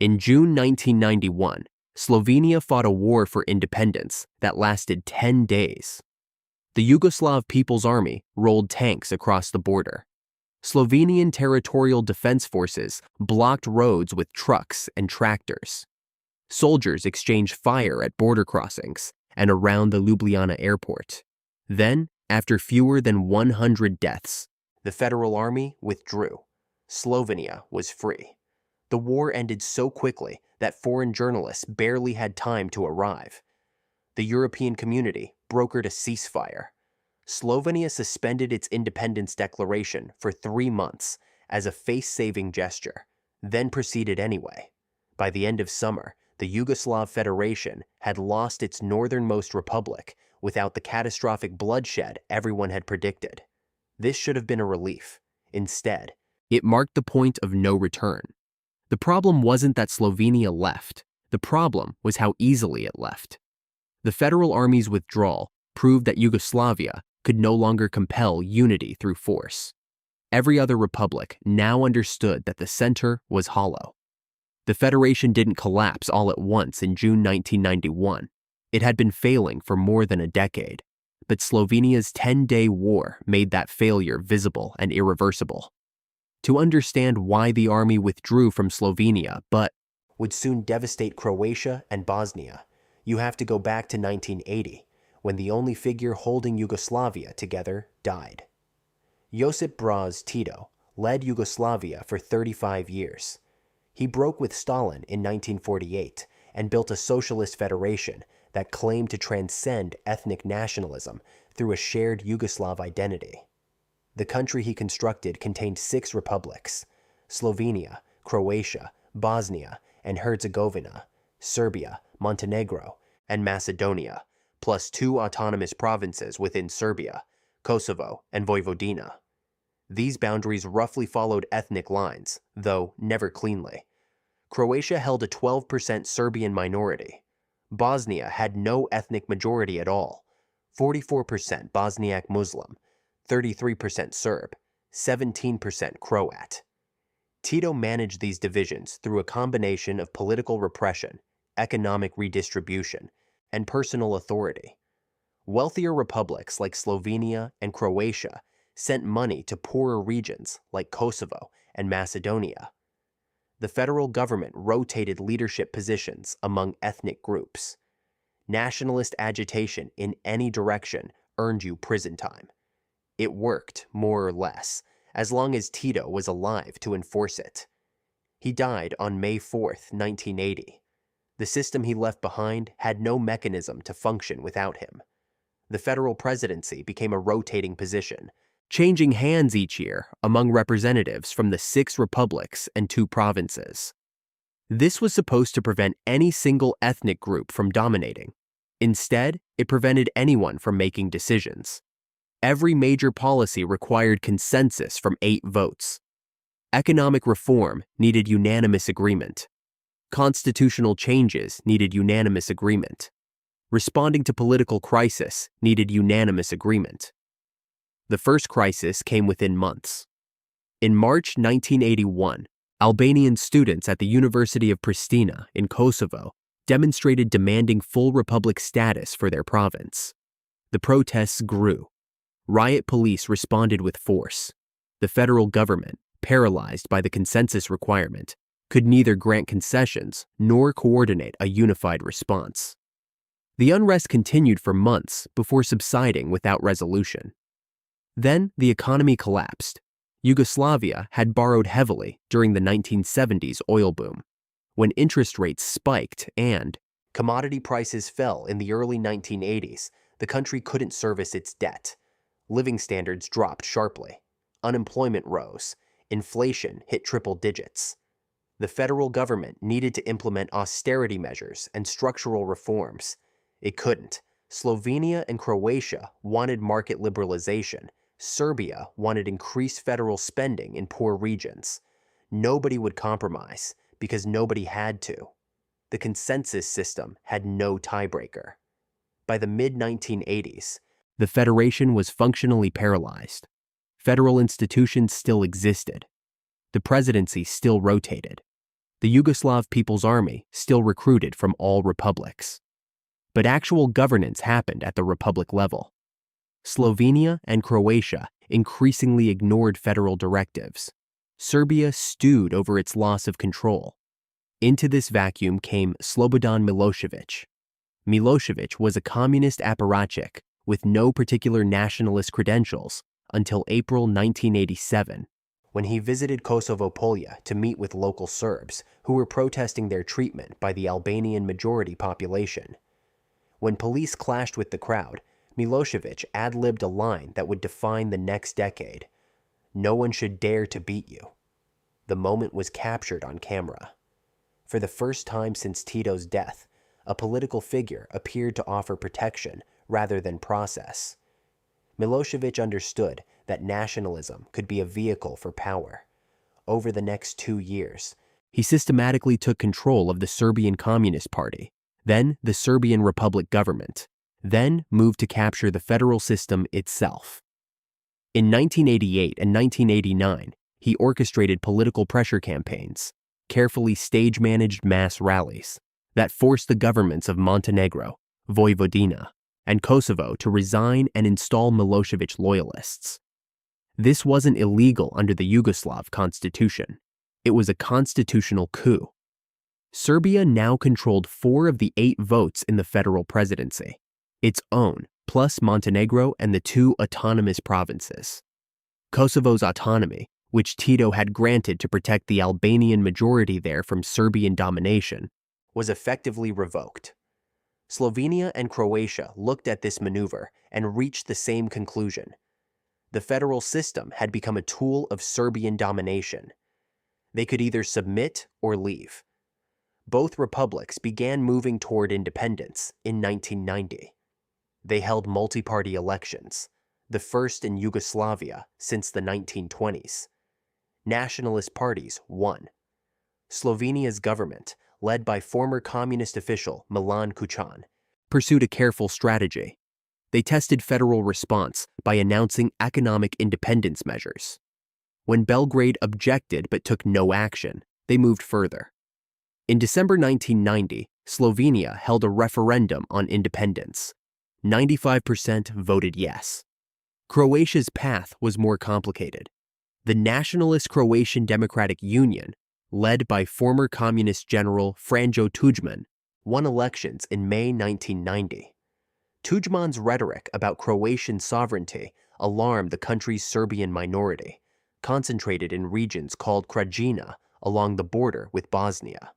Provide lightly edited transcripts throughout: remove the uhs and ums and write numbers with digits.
In June 1991, Slovenia fought a war for independence that lasted 10 days. The Yugoslav People's Army rolled tanks across the border. Slovenian territorial defense forces blocked roads with trucks and tractors. Soldiers exchanged fire at border crossings and around the Ljubljana airport. Then, after fewer than 100 deaths, the Federal Army withdrew. Slovenia was free. The war ended so quickly that foreign journalists barely had time to arrive. The European community brokered a ceasefire. Slovenia suspended its independence declaration for 3 months as a face-saving gesture, then proceeded anyway. By the end of summer, the Yugoslav Federation had lost its northernmost republic without the catastrophic bloodshed everyone had predicted. This should have been a relief. Instead, it marked the point of no return. The problem wasn't that Slovenia left. The problem was how easily it left. The Federal Army's withdrawal proved that Yugoslavia could no longer compel unity through force. Every other republic now understood that the center was hollow. The Federation didn't collapse all at once in June 1991. It had been failing for more than a decade, but Slovenia's 10-day war made that failure visible and irreversible. To understand why the army withdrew from Slovenia but would soon devastate Croatia and Bosnia, you have to go back to 1980, when the only figure holding Yugoslavia together died. Josip Broz Tito led Yugoslavia for 35 years. He broke with Stalin in 1948 and built a socialist federation that claimed to transcend ethnic nationalism through a shared Yugoslav identity. The country he constructed contained 6 republics: Slovenia, Croatia, Bosnia and Herzegovina, Serbia, Montenegro, and Macedonia, plus 2 autonomous provinces within Serbia, Kosovo, and Vojvodina. These boundaries roughly followed ethnic lines, though never cleanly. Croatia held a 12% Serbian minority. Bosnia had no ethnic majority at all: 44% Bosniak Muslim, 33% Serb, 17% Croat. Tito managed these divisions through a combination of political repression, economic redistribution, and personal authority. Wealthier republics like Slovenia and Croatia sent money to poorer regions like Kosovo and Macedonia. The federal government rotated leadership positions among ethnic groups. Nationalist agitation in any direction earned you prison time. It worked, more or less, as long as Tito was alive to enforce it. He died on May 4, 1980. The system he left behind had no mechanism to function without him. The federal presidency became a rotating position, changing hands each year among representatives from the 6 republics and 2 provinces. This was supposed to prevent any single ethnic group from dominating. Instead, it prevented anyone from making decisions. Every major policy required consensus from 8 votes. Economic reform needed unanimous agreement. Constitutional changes needed unanimous agreement. Responding to political crisis needed unanimous agreement. The first crisis came within months. In March 1981, Albanian students at the University of Pristina in Kosovo demonstrated demanding full republic status for their province. The protests grew. Riot police responded with force. The federal government, paralyzed by the consensus requirement, could neither grant concessions nor coordinate a unified response. The unrest continued for months before subsiding without resolution. Then the economy collapsed. Yugoslavia had borrowed heavily during the 1970s oil boom. When interest rates spiked and commodity prices fell in the early 1980s, the country couldn't service its debt. Living standards dropped sharply. Unemployment rose. Inflation hit triple digits. The federal government needed to implement austerity measures and structural reforms. It couldn't. Slovenia and Croatia wanted market liberalization. Serbia wanted increased federal spending in poor regions. Nobody would compromise because nobody had to. The consensus system had no tiebreaker. By the mid-1980s, the federation was functionally paralyzed. Federal institutions still existed. The presidency still rotated. The Yugoslav People's Army still recruited from all republics. But actual governance happened at the republic level. Slovenia and Croatia increasingly ignored federal directives. Serbia stewed over its loss of control. Into this vacuum came Slobodan Milosevic. Milosevic was a communist apparatchik with no particular nationalist credentials until April 1987, when he visited Kosovo Polja to meet with local Serbs who were protesting their treatment by the Albanian majority population. When police clashed with the crowd, Milosevic ad-libbed a line that would define the next decade. "No one should dare to beat you." The moment was captured on camera. For the first time since Tito's death, a political figure appeared to offer protection rather than process. Milosevic understood that nationalism could be a vehicle for power. Over the next 2 years, he systematically took control of the Serbian Communist Party, then the Serbian Republic government, then moved to capture the federal system itself. In 1988 and 1989, he orchestrated political pressure campaigns, carefully stage-managed mass rallies that forced the governments of Montenegro, Vojvodina, and Kosovo to resign and install Milosevic loyalists. This wasn't illegal under the Yugoslav constitution. It was a constitutional coup. Serbia now controlled 4 of the 8 votes in the federal presidency, its own, plus Montenegro and the 2 autonomous provinces. Kosovo's autonomy, which Tito had granted to protect the Albanian majority there from Serbian domination, was effectively revoked. Slovenia and Croatia looked at this maneuver and reached the same conclusion. The federal system had become a tool of Serbian domination. They could either submit or leave. Both republics began moving toward independence in 1990. They held multi-party elections, the first in Yugoslavia since the 1920s. Nationalist parties won. Slovenia's government, led by former communist official Milan Kucan, pursued a careful strategy. They tested federal response by announcing economic independence measures. When Belgrade objected but took no action, they moved further. In December 1990, Slovenia held a referendum on independence. 95% voted yes. Croatia's path was more complicated. The nationalist Croatian Democratic Union, led by former communist general Franjo Tudjman, won elections in May 1990. Tudjman's rhetoric about Croatian sovereignty alarmed the country's Serbian minority, concentrated in regions called Krajina along the border with Bosnia.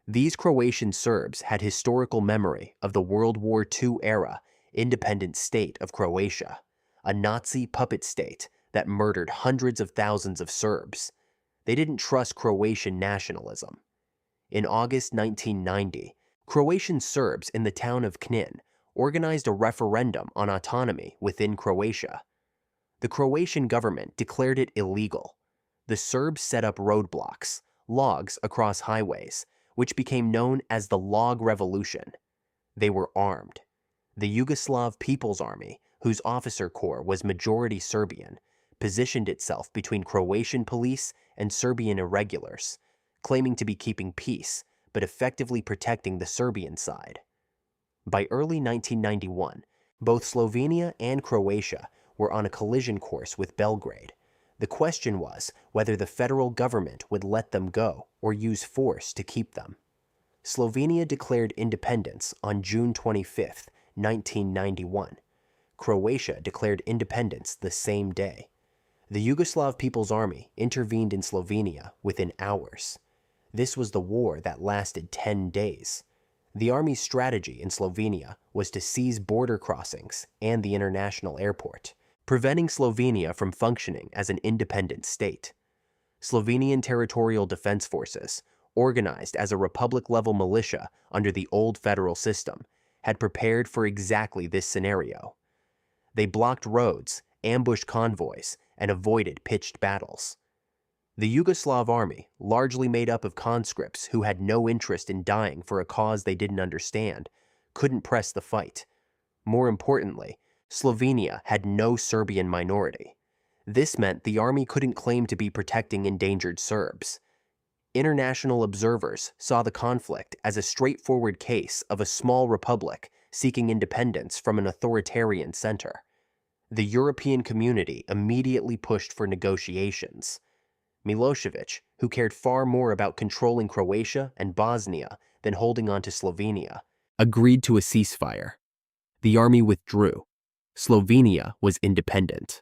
These Croatian Serbs had historical memory of the World War II era independent state of Croatia, a Nazi puppet state that murdered hundreds of thousands of Serbs. They didn't trust Croatian nationalism. In August 1990, Croatian Serbs in the town of Knin organized a referendum on autonomy within Croatia. The Croatian government declared it illegal. The Serbs set up roadblocks, logs across highways, which became known as the Log Revolution. They were armed. The Yugoslav People's Army, whose officer corps was majority Serbian, positioned itself between Croatian police and Serbian irregulars, claiming to be keeping peace, but effectively protecting the Serbian side. By early 1991, both Slovenia and Croatia were on a collision course with Belgrade. The question was whether the federal government would let them go or use force to keep them. Slovenia declared independence on June 25, 1991. Croatia declared independence the same day. The Yugoslav People's Army intervened in Slovenia within hours. This was the war that lasted 10 days. The army's strategy in Slovenia was to seize border crossings and the international airport, preventing Slovenia from functioning as an independent state. Slovenian Territorial Defense Forces, organized as a republic-level militia under the old federal system, had prepared for exactly this scenario. They blocked roads, ambushed convoys, and avoided pitched battles. The Yugoslav army, largely made up of conscripts who had no interest in dying for a cause they didn't understand, couldn't press the fight. More importantly, Slovenia had no Serbian minority. This meant the army couldn't claim to be protecting endangered Serbs. International observers saw the conflict as a straightforward case of a small republic seeking independence from an authoritarian center. The European community immediately pushed for negotiations. Milosevic, who cared far more about controlling Croatia and Bosnia than holding on to Slovenia, agreed to a ceasefire. The army withdrew. Slovenia was independent,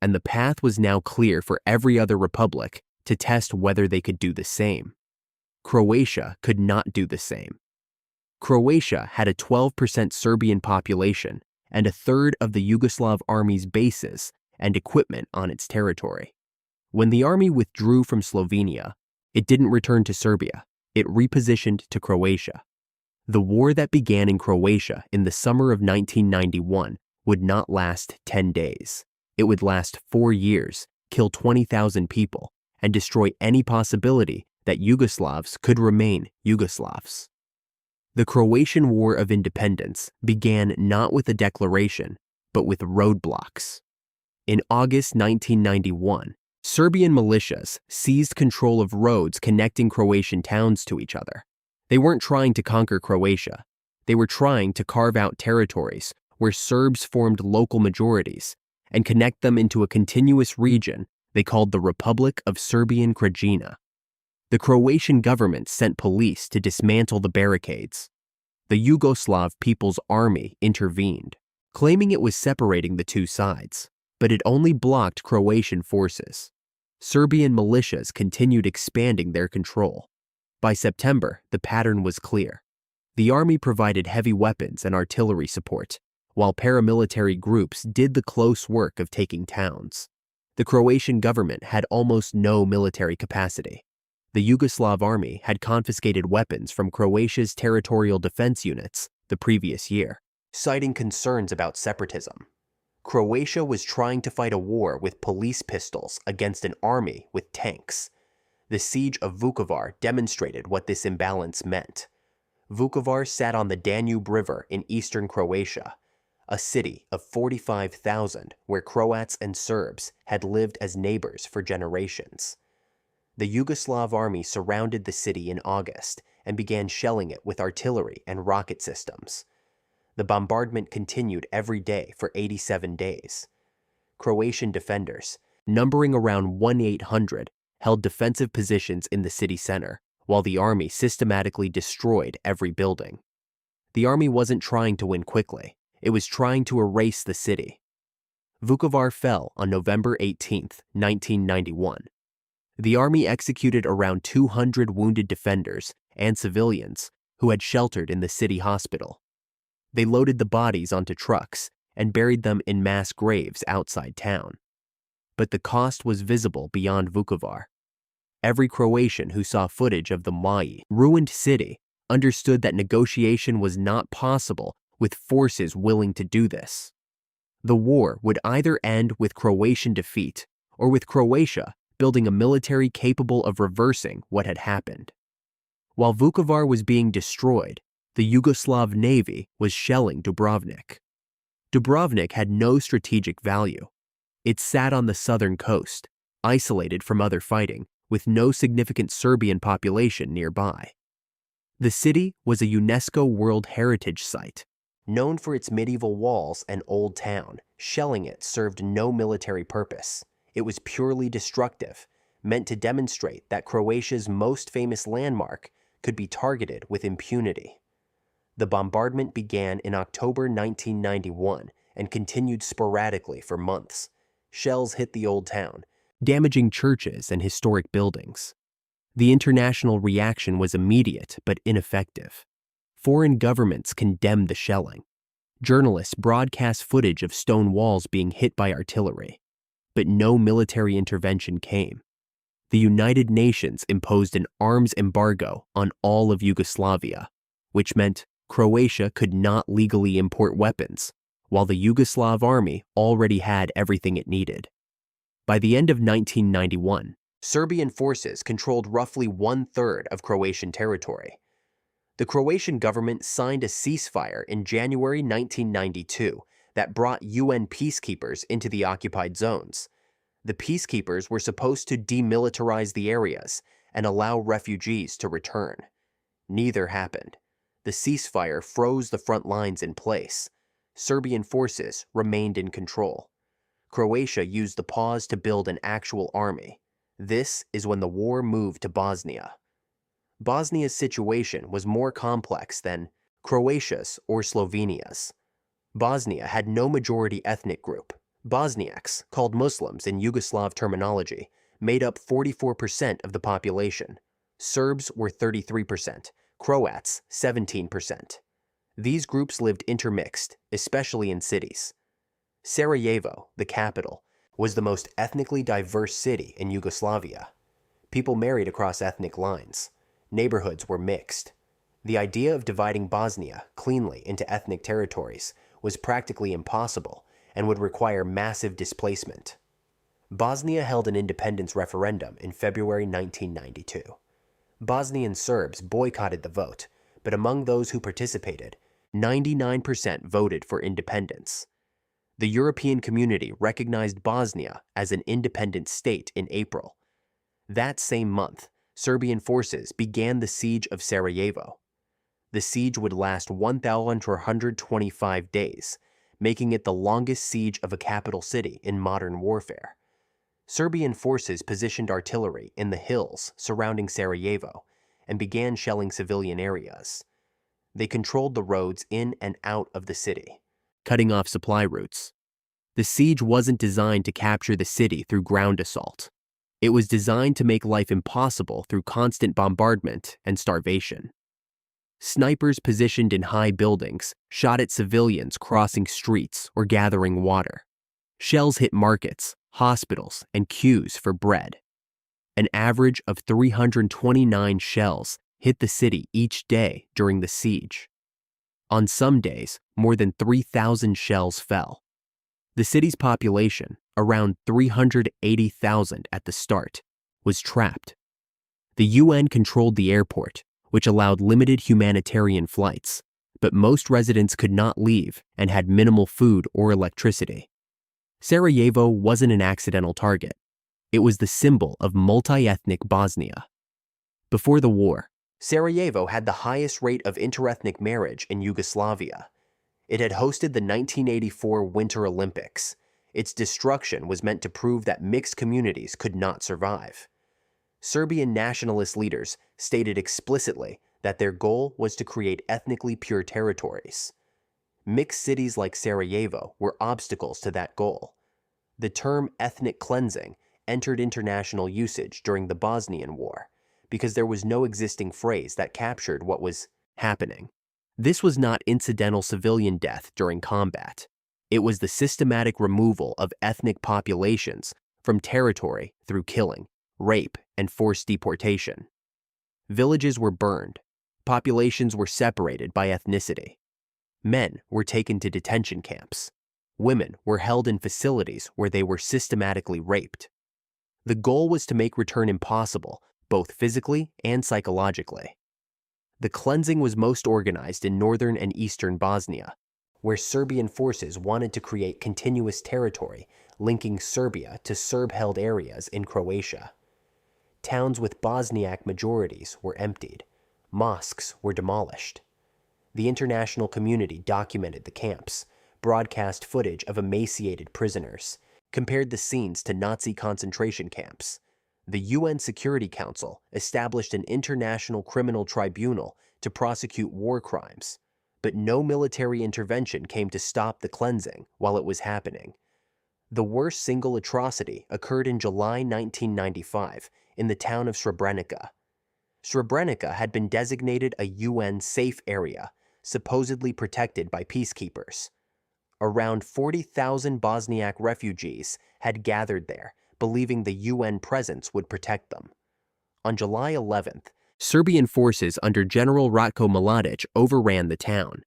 and the path was now clear for every other republic to test whether they could do the same. Croatia could not do the same. Croatia had a 12% Serbian population and a third of the Yugoslav army's bases and equipment on its territory. When the army withdrew from Slovenia, it didn't return to Serbia. It repositioned to Croatia. The war that began in Croatia in the summer of 1991 would not last 10 days. It would last 4 years, kill 20,000 people, and destroy any possibility that Yugoslavs could remain Yugoslavs. The Croatian War of Independence began not with a declaration, but with roadblocks. In August 1991, Serbian militias seized control of roads connecting Croatian towns to each other. They weren't trying to conquer Croatia. They were trying to carve out territories where Serbs formed local majorities and connect them into a continuous region they called the Republic of Serbian Krajina. The Croatian government sent police to dismantle the barricades. The Yugoslav People's Army intervened, claiming it was separating the two sides, but it only blocked Croatian forces. Serbian militias continued expanding their control. By September, the pattern was clear. The army provided heavy weapons and artillery support, while paramilitary groups did the close work of taking towns. The Croatian government had almost no military capacity. The Yugoslav army had confiscated weapons from Croatia's territorial defense units the previous year, citing concerns about separatism. Croatia was trying to fight a war with police pistols against an army with tanks. The siege of Vukovar demonstrated what this imbalance meant. Vukovar sat on the Danube River in eastern Croatia, a city of 45,000 where Croats and Serbs had lived as neighbors for generations. The Yugoslav army surrounded the city in August and began shelling it with artillery and rocket systems. The bombardment continued every day for 87 days. Croatian defenders, numbering around 1,800, held defensive positions in the city center, while the army systematically destroyed every building. The army wasn't trying to win quickly. It was trying to erase the city. Vukovar fell on November 18, 1991. The army executed around 200 wounded defenders and civilians who had sheltered in the city hospital. They loaded the bodies onto trucks and buried them in mass graves outside town. But the cost was visible beyond Vukovar. Every Croatian who saw footage of the ruined city understood that negotiation was not possible with forces willing to do this. The war would either end with Croatian defeat or with Croatia building a military capable of reversing what had happened. While Vukovar was being destroyed, the Yugoslav Navy was shelling Dubrovnik. Dubrovnik had no strategic value. It sat on the southern coast, isolated from other fighting, with no significant Serbian population nearby. The city was a UNESCO World Heritage Site. Known for its medieval walls and old town, shelling it served no military purpose. It was purely destructive, meant to demonstrate that Croatia's most famous landmark could be targeted with impunity. The bombardment began in October 1991 and continued sporadically for months. Shells hit the old town, damaging churches and historic buildings. The international reaction was immediate but ineffective. Foreign governments condemned the shelling. Journalists broadcast footage of stone walls being hit by artillery, but no military intervention came. The United Nations imposed an arms embargo on all of Yugoslavia, which meant Croatia could not legally import weapons, while the Yugoslav army already had everything it needed. By the end of 1991, Serbian forces controlled roughly 1/3 of Croatian territory. The Croatian government signed a ceasefire in January 1992 that brought UN peacekeepers into the occupied zones. The peacekeepers were supposed to demilitarize the areas and allow refugees to return. Neither happened. The ceasefire froze the front lines in place. Serbian forces remained in control. Croatia used the pause to build an actual army. This is when the war moved to Bosnia. Bosnia's situation was more complex than Croatia's or Slovenia's. Bosnia had no majority ethnic group. Bosniaks, called Muslims in Yugoslav terminology, made up 44% of the population. Serbs were 33%, Croats 17%. These groups lived intermixed, especially in cities. Sarajevo, the capital, was the most ethnically diverse city in Yugoslavia. People married across ethnic lines. Neighborhoods were mixed. The idea of dividing Bosnia cleanly into ethnic territories was practically impossible and would require massive displacement. Bosnia held an independence referendum in February 1992. Bosnian Serbs boycotted the vote, but among those who participated, 99% voted for independence. The European community recognized Bosnia as an independent state in April. That same month, Serbian forces began the siege of Sarajevo. The siege would last 1,425 days, making it the longest siege of a capital city in modern warfare. Serbian forces positioned artillery in the hills surrounding Sarajevo and began shelling civilian areas. They controlled the roads in and out of the city, cutting off supply routes. The siege wasn't designed to capture the city through ground assault. It was designed to make life impossible through constant bombardment and starvation. Snipers positioned in high buildings shot at civilians crossing streets or gathering water. Shells hit markets, hospitals, and queues for bread. An average of 329 shells hit the city each day during the siege. On some days, more than 3,000 shells fell. The city's population, around 380,000 at the start, was trapped. The UN controlled the airport, which allowed limited humanitarian flights, but most residents could not leave and had minimal food or electricity. Sarajevo wasn't an accidental target. It was the symbol of multi-ethnic Bosnia. Before the war, Sarajevo had the highest rate of interethnic marriage in Yugoslavia. It had hosted the 1984 Winter Olympics. Its destruction was meant to prove that mixed communities could not survive. Serbian nationalist leaders stated explicitly that their goal was to create ethnically pure territories. Mixed cities like Sarajevo were obstacles to that goal. The term ethnic cleansing entered international usage during the Bosnian War because there was no existing phrase that captured what was happening. This was not incidental civilian death during combat. It was the systematic removal of ethnic populations from territory through killing, rape, and forced deportation. Villages were burned. Populations were separated by ethnicity. Men were taken to detention camps. Women were held in facilities where they were systematically raped. The goal was to make return impossible, both physically and psychologically. The cleansing was most organized in northern and eastern Bosnia, where Serbian forces wanted to create continuous territory linking Serbia to Serb-held areas in Croatia. Towns with Bosniak majorities were emptied. Mosques were demolished. The international community documented the camps, broadcast footage of emaciated prisoners, compared the scenes to Nazi concentration camps. The UN Security Council established an international criminal tribunal to prosecute war crimes, but no military intervention came to stop the cleansing while it was happening. The worst single atrocity occurred in July 1995 in the town of Srebrenica. Srebrenica had been designated a UN safe area, supposedly protected by peacekeepers. Around 40,000 Bosniak refugees had gathered there, believing the UN presence would protect them. On July 11th, Serbian forces under General Ratko Mladic overran the town.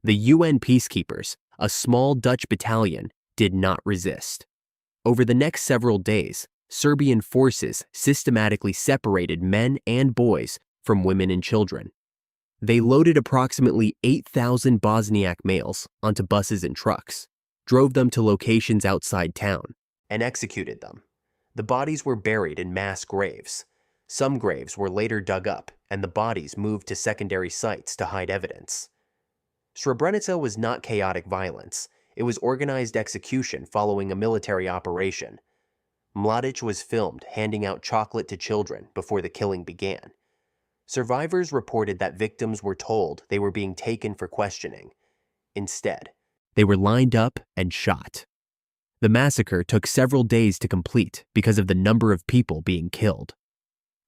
The UN peacekeepers, a small Dutch battalion, did not resist. Over the next several days, Serbian forces systematically separated men and boys from women and children. They loaded approximately 8,000 Bosniak males onto buses and trucks, drove them to locations outside town, and executed them. The bodies were buried in mass graves. Some graves were later dug up, and the bodies moved to secondary sites to hide evidence. Srebrenica was not chaotic violence. It was organized execution following a military operation. Mladic was filmed handing out chocolate to children before the killing began. Survivors reported that victims were told they were being taken for questioning. Instead, they were lined up and shot. The massacre took several days to complete because of the number of people being killed.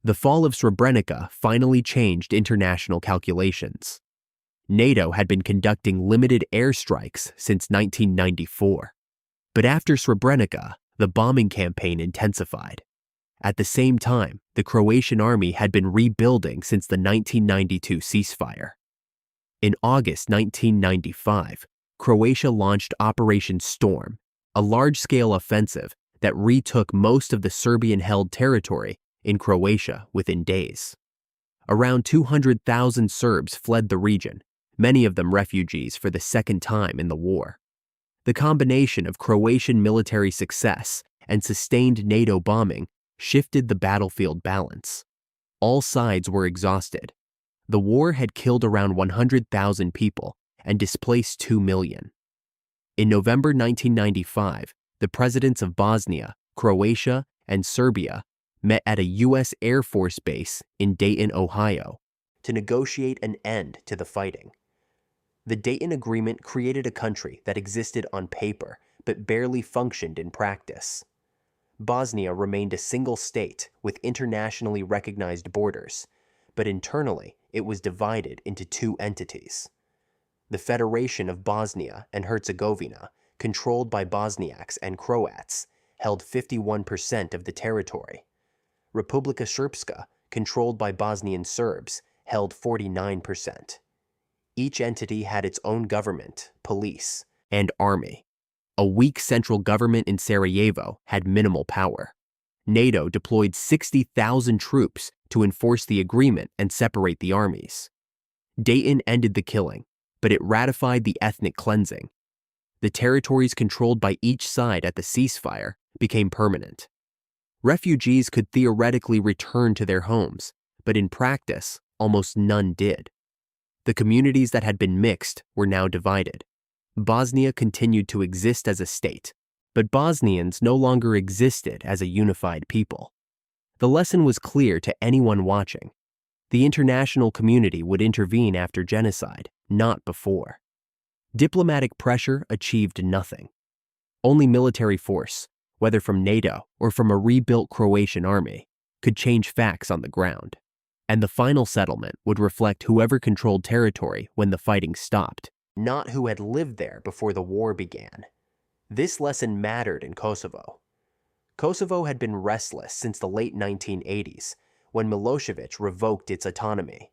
The fall of Srebrenica finally changed international calculations. NATO had been conducting limited airstrikes since 1994. But after Srebrenica, the bombing campaign intensified. At the same time, the Croatian army had been rebuilding since the 1992 ceasefire. In August 1995, Croatia launched Operation Storm, a large-scale offensive that retook most of the Serbian-held territory in Croatia within days. Around 200,000 Serbs fled the region, many of them refugees for the second time in the war. The combination of Croatian military success and sustained NATO bombing shifted the battlefield balance. All sides were exhausted. The war had killed around 100,000 people and displaced 2 million. In November 1995, the presidents of Bosnia, Croatia, and Serbia met at a U.S. Air Force base in Dayton, Ohio, to negotiate an end to the fighting. The Dayton Agreement created a country that existed on paper but barely functioned in practice. Bosnia remained a single state with internationally recognized borders, but internally it was divided into two entities. The Federation of Bosnia and Herzegovina, controlled by Bosniaks and Croats, held 51% of the territory. Republika Srpska, controlled by Bosnian Serbs, held 49%. Each entity had its own government, police, and army. A weak central government in Sarajevo had minimal power. NATO deployed 60,000 troops to enforce the agreement and separate the armies. Dayton ended the killing, but it ratified the ethnic cleansing. The territories controlled by each side at the ceasefire became permanent. Refugees could theoretically return to their homes, but in practice, almost none did. The communities that had been mixed were now divided. Bosnia continued to exist as a state, but Bosnians no longer existed as a unified people. The lesson was clear to anyone watching. The international community would intervene after genocide, not before. Diplomatic pressure achieved nothing. Only military force, whether from NATO or from a rebuilt Croatian army, could change facts on the ground. And the final settlement would reflect whoever controlled territory when the fighting stopped, not who had lived there before the war began. This lesson mattered in Kosovo. Kosovo had been restless since the late 1980s, when Milosevic revoked its autonomy.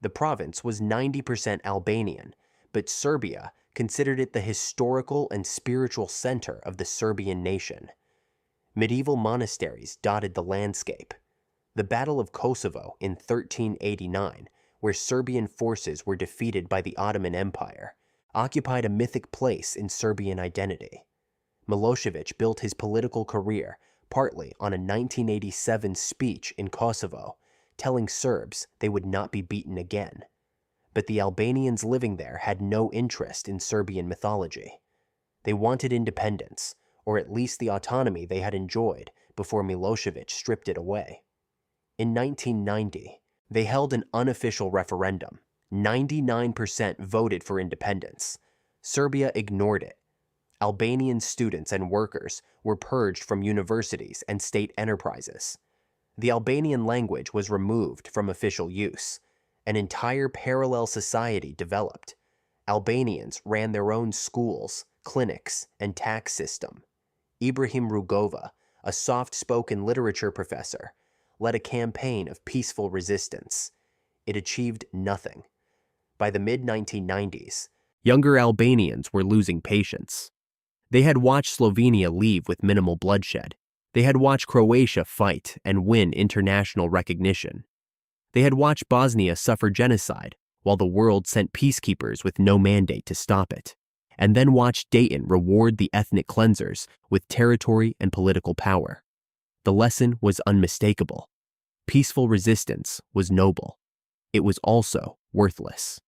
The province was 90% Albanian, but Serbia considered it the historical and spiritual center of the Serbian nation. Medieval monasteries dotted the landscape. The Battle of Kosovo in 1389, where Serbian forces were defeated by the Ottoman Empire, occupied a mythic place in Serbian identity. Milosevic built his political career partly on a 1987 speech in Kosovo, telling Serbs they would not be beaten again. But the Albanians living there had no interest in Serbian mythology. They wanted independence, or at least the autonomy they had enjoyed before Milosevic stripped it away. In 1990, they held an unofficial referendum. 99% voted for independence. Serbia ignored it. Albanian students and workers were purged from universities and state enterprises. The Albanian language was removed from official use. An entire parallel society developed. Albanians ran their own schools, clinics, and tax system. Ibrahim Rugova, a soft-spoken literature professor, led a campaign of peaceful resistance. It achieved nothing. By the mid-1990s, younger Albanians were losing patience. They had watched Slovenia leave with minimal bloodshed. They had watched Croatia fight and win international recognition. They had watched Bosnia suffer genocide while the world sent peacekeepers with no mandate to stop it, and then watched Dayton reward the ethnic cleansers with territory and political power. The lesson was unmistakable. Peaceful resistance was noble. It was also worthless.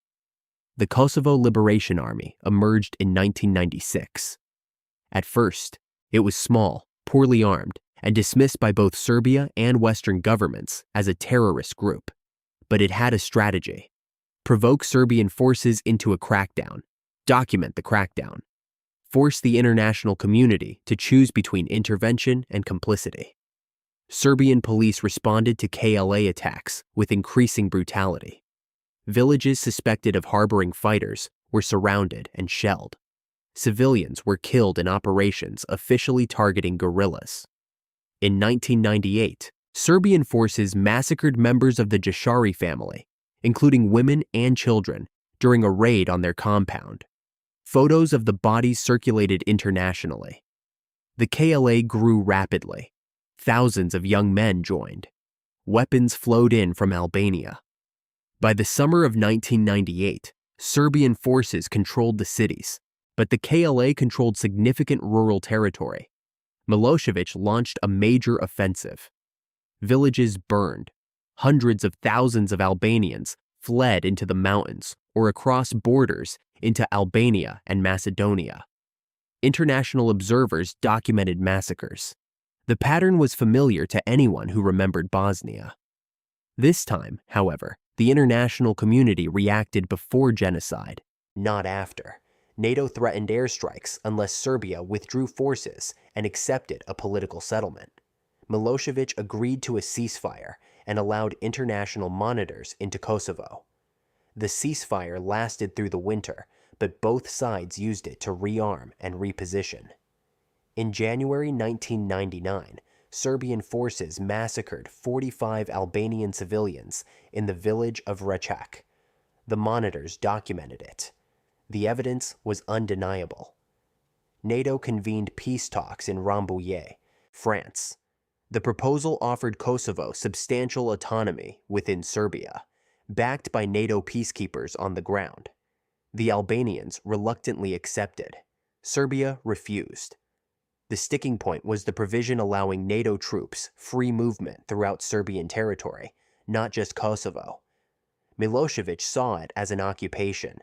The Kosovo Liberation Army emerged in 1996. At first, it was small, poorly armed, and dismissed by both Serbia and Western governments as a terrorist group. But it had a strategy: provoke Serbian forces into a crackdown, document the crackdown, force the international community to choose between intervention and complicity. Serbian police responded to KLA attacks with increasing brutality. Villages suspected of harboring fighters were surrounded and shelled. Civilians were killed in operations officially targeting guerrillas. In 1998, Serbian forces massacred members of the Jashari family, including women and children, during a raid on their compound. Photos of the bodies circulated internationally. The KLA grew rapidly. Thousands of young men joined. Weapons flowed in from Albania. By the summer of 1998, Serbian forces controlled the cities, but the KLA controlled significant rural territory. Milosevic launched a major offensive. Villages burned. Hundreds of thousands of Albanians fled into the mountains or across borders into Albania and Macedonia. International observers documented massacres. The pattern was familiar to anyone who remembered Bosnia. This time, however, the international community reacted before genocide, not after. NATO threatened airstrikes unless Serbia withdrew forces and accepted a political settlement. Milosevic agreed to a ceasefire and allowed international monitors into Kosovo. The ceasefire lasted through the winter, but both sides used it to rearm and reposition. In January 1999, Serbian forces massacred 45 Albanian civilians in the village of Rečak. The monitors documented it. The evidence was undeniable. NATO convened peace talks in Rambouillet, France. The proposal offered Kosovo substantial autonomy within Serbia, backed by NATO peacekeepers on the ground. The Albanians reluctantly accepted. Serbia refused. The sticking point was the provision allowing NATO troops free movement throughout Serbian territory, not just Kosovo. Milosevic saw it as an occupation.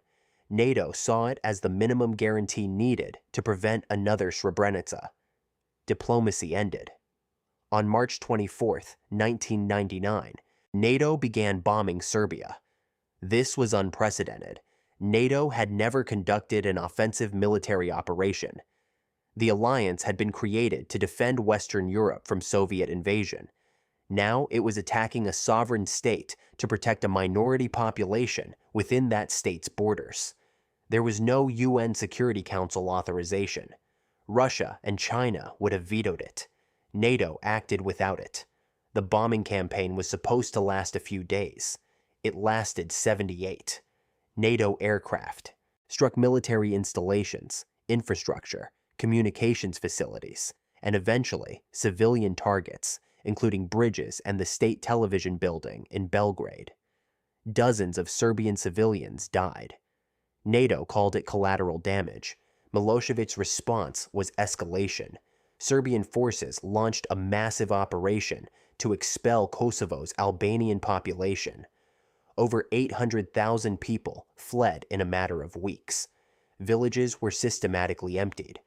NATO saw it as the minimum guarantee needed to prevent another Srebrenica. Diplomacy ended. On March 24, 1999, NATO began bombing Serbia. This was unprecedented. NATO had never conducted an offensive military operation. The alliance had been created to defend Western Europe from Soviet invasion. Now it was attacking a sovereign state to protect a minority population within that state's borders. There was no UN Security Council authorization. Russia and China would have vetoed it. NATO acted without it. The bombing campaign was supposed to last a few days. It lasted 78. NATO aircraft struck military installations, infrastructure, communications facilities, and eventually civilian targets, including bridges and the state television building in Belgrade. Dozens of Serbian civilians died. NATO called it collateral damage. Milosevic's response was escalation. Serbian forces launched a massive operation to expel Kosovo's Albanian population. Over 800,000 people fled in a matter of weeks. Villages were systematically emptied.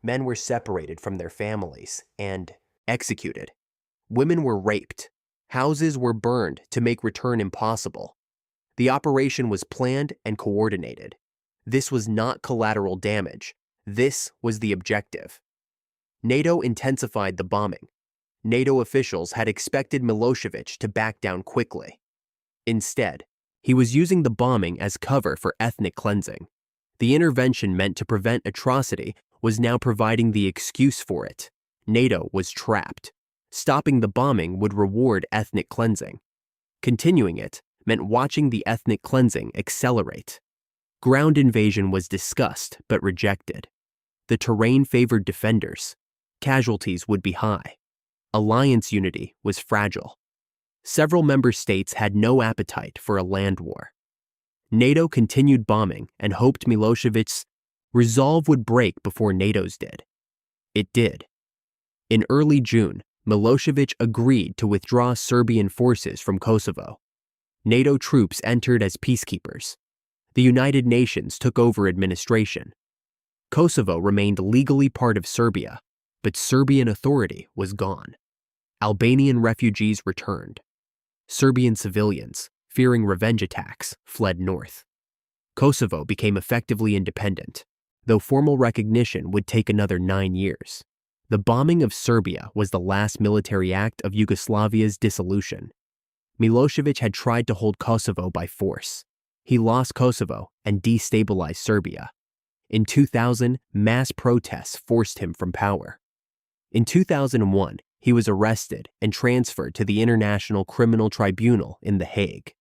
Men were separated from their families and executed. Women were raped. Houses were burned to make return impossible. The operation was planned and coordinated. This was not collateral damage. This was the objective. NATO intensified the bombing. NATO officials had expected Milosevic to back down quickly. Instead, he was using the bombing as cover for ethnic cleansing. The intervention meant to prevent atrocity was now providing the excuse for it. NATO was trapped. Stopping the bombing would reward ethnic cleansing. Continuing it meant watching the ethnic cleansing accelerate. Ground invasion was discussed but rejected. The terrain favored defenders. Casualties would be high. Alliance unity was fragile. Several member states had no appetite for a land war. NATO continued bombing and hoped Milosevic's resolve would break before NATO's did. It did. In early June, Milosevic agreed to withdraw Serbian forces from Kosovo. NATO troops entered as peacekeepers. The United Nations took over administration. Kosovo remained legally part of Serbia, but Serbian authority was gone. Albanian refugees returned. Serbian civilians, fearing revenge attacks, fled north. Kosovo became effectively independent, though formal recognition would take another 9 years. The bombing of Serbia was the last military act of Yugoslavia's dissolution. Milosevic had tried to hold Kosovo by force. He lost Kosovo and destabilized Serbia. In 2000, mass protests forced him from power. In 2001, he was arrested and transferred to the International Criminal Tribunal in The Hague.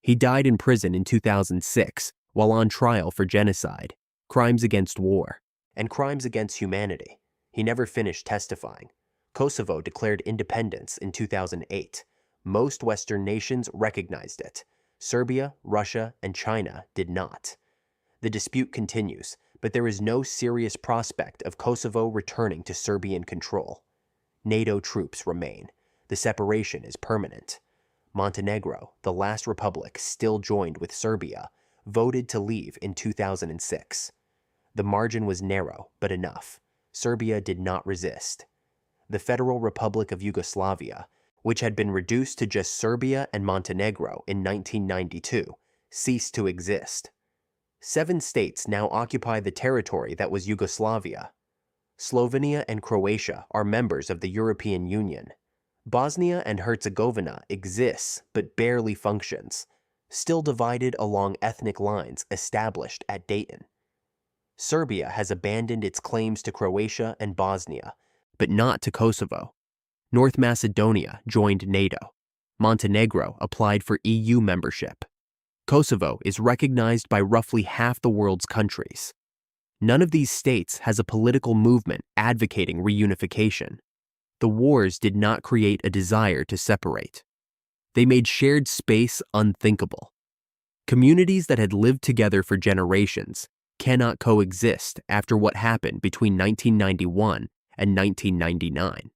He died in prison in 2006 while on trial for genocide, crimes against war, and crimes against humanity. He never finished testifying. Kosovo declared independence in 2008. Most Western nations recognized it. Serbia, Russia, and China did not. The dispute continues, but there is no serious prospect of Kosovo returning to Serbian control. NATO troops remain. The separation is permanent. Montenegro, the last republic still joined with Serbia, voted to leave in 2006. The margin was narrow, but enough. Serbia did not resist. The Federal Republic of Yugoslavia, which had been reduced to just Serbia and Montenegro in 1992, ceased to exist. 7 states now occupy the territory that was Yugoslavia. Slovenia and Croatia are members of the European Union. Bosnia and Herzegovina exists but barely functions, still divided along ethnic lines established at Dayton. Serbia has abandoned its claims to Croatia and Bosnia, but not to Kosovo. North Macedonia joined NATO. Montenegro applied for EU membership. Kosovo is recognized by roughly half the world's countries. None of these states has a political movement advocating reunification. The wars did not create a desire to separate. They made shared space unthinkable. Communities that had lived together for generations cannot coexist after what happened between 1991 and 1999.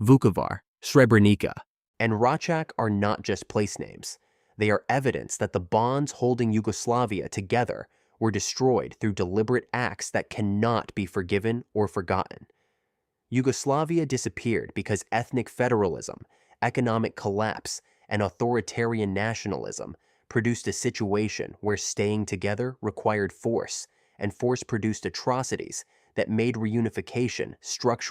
Vukovar, Srebrenica, and Račak are not just place names. They are evidence that the bonds holding Yugoslavia together were destroyed through deliberate acts that cannot be forgiven or forgotten. Yugoslavia disappeared because ethnic federalism, economic collapse, and authoritarian nationalism produced a situation where staying together required force, and force produced atrocities that made reunification structurally